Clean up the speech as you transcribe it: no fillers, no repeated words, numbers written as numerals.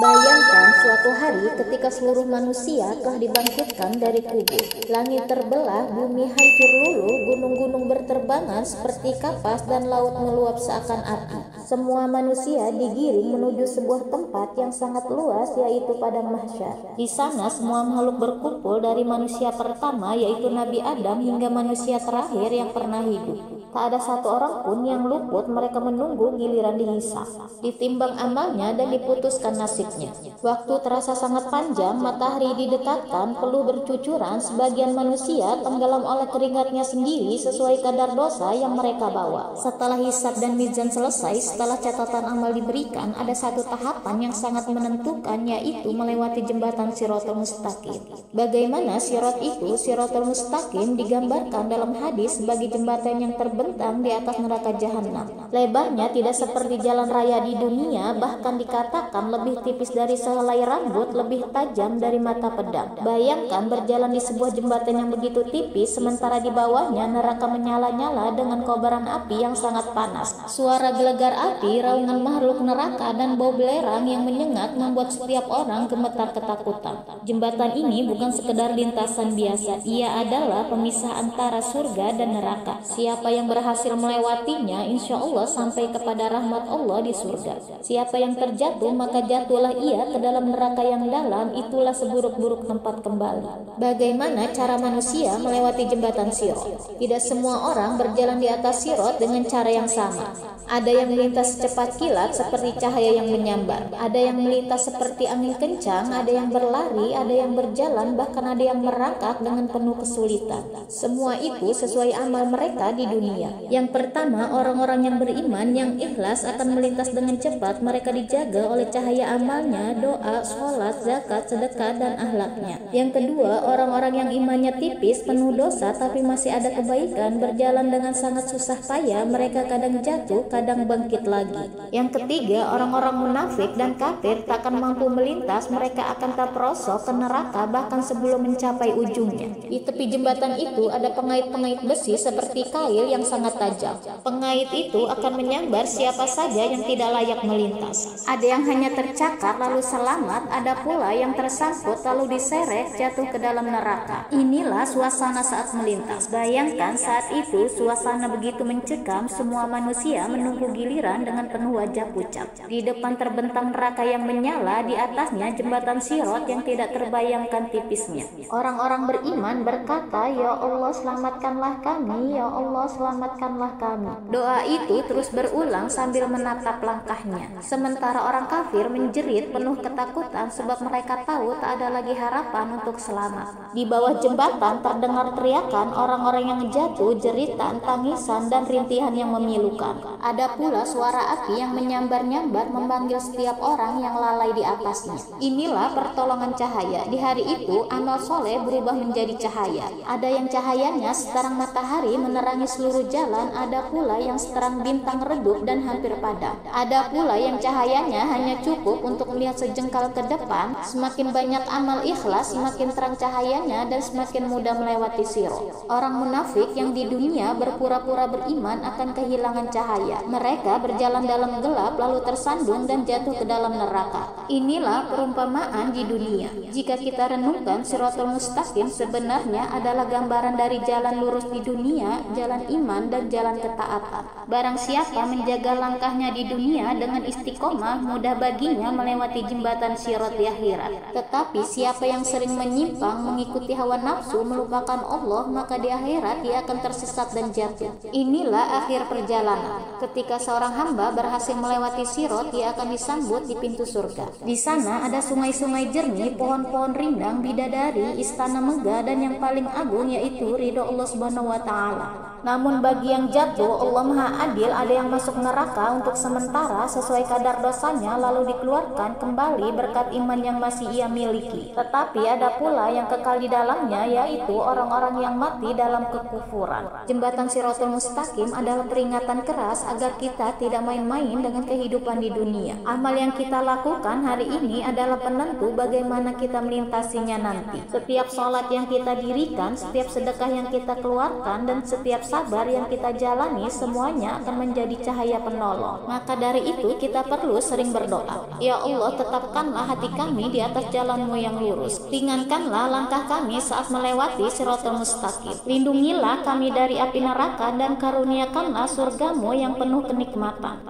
Bayangkan suatu hari ketika seluruh manusia telah dibangkitkan dari kubur. Langit terbelah, bumi hancur luluh, gunung-gunung berterbangan seperti kapas dan laut meluap seakan api. Semua manusia digiring menuju sebuah tempat yang sangat luas, yaitu padang mahsyar. Di sana semua makhluk berkumpul dari manusia pertama yaitu Nabi Adam hingga manusia terakhir yang pernah hidup. Tak ada satu orang pun yang luput, mereka menunggu giliran dihisab, ditimbang amalnya dan diputuskan nasibnya. Waktu terasa sangat panjang, matahari didekatkan, peluh bercucuran, sebagian manusia tenggelam oleh keringatnya sendiri sesuai kadar dosa yang mereka bawa. Setelah hisab dan mizan selesai, setelah catatan amal diberikan, ada satu tahapan yang sangat menentukan, yaitu melewati jembatan Shirathul Mustaqim. Bagaimana sirat itu? Shirathul Mustaqim digambarkan dalam hadis sebagai jembatan yang terbentang di atas neraka jahanam. Lebarnya tidak seperti jalan raya di dunia, bahkan dikatakan lebih tipis dari sehelai rambut, lebih tajam dari mata pedang. Bayangkan berjalan di sebuah jembatan yang begitu tipis, sementara di bawahnya neraka menyala-nyala dengan kobaran api yang sangat panas. Suara gelegar api, raungan makhluk neraka, dan bau belerang yang menyengat membuat setiap orang gemetar ketakutan. Jembatan ini bukan sekedar lintasan biasa, ia adalah pemisah antara surga dan neraka. Siapa yang berhasil melewatinya, insya Allah sampai kepada rahmat Allah di surga. Siapa yang terjatuh, maka jatuhlah ia ke dalam neraka yang dalam, itulah seburuk-buruk tempat kembali. Bagaimana cara manusia melewati jembatan Sirat? Tidak semua orang berjalan di atas Sirat dengan cara yang sama. Ada yang melintas secepat kilat seperti cahaya yang menyambar, ada yang melintas seperti angin kencang, ada yang berlari, ada yang berjalan, bahkan ada yang merangkak dengan penuh kesulitan. Semua itu sesuai amal mereka di dunia. Yang pertama, orang-orang yang beriman yang ikhlas akan melintas dengan cepat. Mereka dijaga oleh cahaya amalnya, doa, sholat, zakat, sedekah, dan akhlaknya. Yang kedua, orang-orang yang imannya tipis, penuh dosa, tapi masih ada kebaikan, berjalan dengan sangat susah payah. Mereka kadang jatuh, kadang bangkit lagi. Yang ketiga, orang-orang munafik dan kafir takkan mampu melintas. Mereka akan terperosok ke neraka bahkan sebelum mencapai ujungnya. Di tepi jembatan itu ada pengait-pengait besi seperti kail yang sangat tajam. Pengait itu akan menyambar siapa saja yang tidak layak melintas. Ada yang hanya tercakar lalu selamat, ada pula yang tersangkut lalu diseret jatuh ke dalam neraka. Inilah suasana saat melintas. Bayangkan saat itu suasana begitu mencekam, semua manusia menunggu giliran dengan penuh wajah pucat. Di depan terbentang neraka yang menyala, di atasnya jembatan Sirat yang tidak terbayangkan tipisnya. Orang-orang beriman berkata, "Ya Allah, selamatkanlah kami, ya Allah, selamatkanlah kami." Doa itu terus berulang sambil menatap langkahnya. Sementara orang kafir menjerit penuh ketakutan sebab mereka tahu tak ada lagi harapan untuk selamat. Di bawah jembatan terdengar teriakan orang-orang yang jatuh, jeritan, tangisan, dan rintihan yang memilukan. Ada pula suara api yang menyambar-nyambar memanggil setiap orang yang lalai di atasnya. Inilah pertolongan cahaya. Di hari itu amal soleh berubah menjadi cahaya. Ada yang cahayanya seterang matahari menerangi seluruh jalan, ada pula yang seterang bintang redup dan hampir padam. Ada pula yang cahayanya hanya cukup untuk melihat sejengkal ke depan. Semakin banyak amal ikhlas, semakin terang cahayanya dan semakin mudah melewati Sirat. Orang munafik yang di dunia berpura-pura beriman akan kehilangan cahaya. Mereka berjalan dalam gelap lalu tersandung dan jatuh ke dalam neraka. Inilah perumpamaan di dunia. Jika kita renungkan, Shirathul Mustaqim sebenarnya adalah gambaran dari jalan lurus di dunia, jalan iman dan jalan ketaatan. Barang siapa menjaga langkahnya di dunia dengan istiqomah, mudah baginya melewati jembatan Sirat di akhirat. Tetapi siapa yang sering menyimpang, mengikuti hawa nafsu, melupakan Allah, maka di akhirat dia akan tersesat dan jatuh. Inilah akhir perjalanan. Ketika seorang hamba berhasil melewati Sirat, dia akan disambut di pintu surga. Di sana ada sungai-sungai jernih, pohon-pohon rindang, bidadari, istana megah, dan yang paling agung yaitu ridho Allah Subhanahu wa Ta'ala. Namun bagi yang jatuh, Allah Maha Adil, ada yang masuk neraka untuk sementara sesuai kadar dosanya lalu dikeluarkan kembali berkat iman yang masih ia miliki. Tetapi ada pula yang kekal di dalamnya, yaitu orang-orang yang mati dalam kekufuran. Jembatan Shirathul Mustaqim adalah peringatan keras agar kita tidak tidak main-main dengan kehidupan di dunia. Amal yang kita lakukan hari ini adalah penentu bagaimana kita melintasinya nanti. Setiap sholat yang kita dirikan, setiap sedekah yang kita keluarkan, dan setiap sabar yang kita jalani, semuanya akan menjadi cahaya penolong. Maka dari itu kita perlu sering berdoa. Ya Allah, tetapkanlah hati kami di atas jalan-Mu yang lurus. Ringankanlah langkah kami saat melewati Shiratal Mustaqim. Lindungilah kami dari api neraka dan karuniakanlah surga-Mu yang penuh kenikmatan.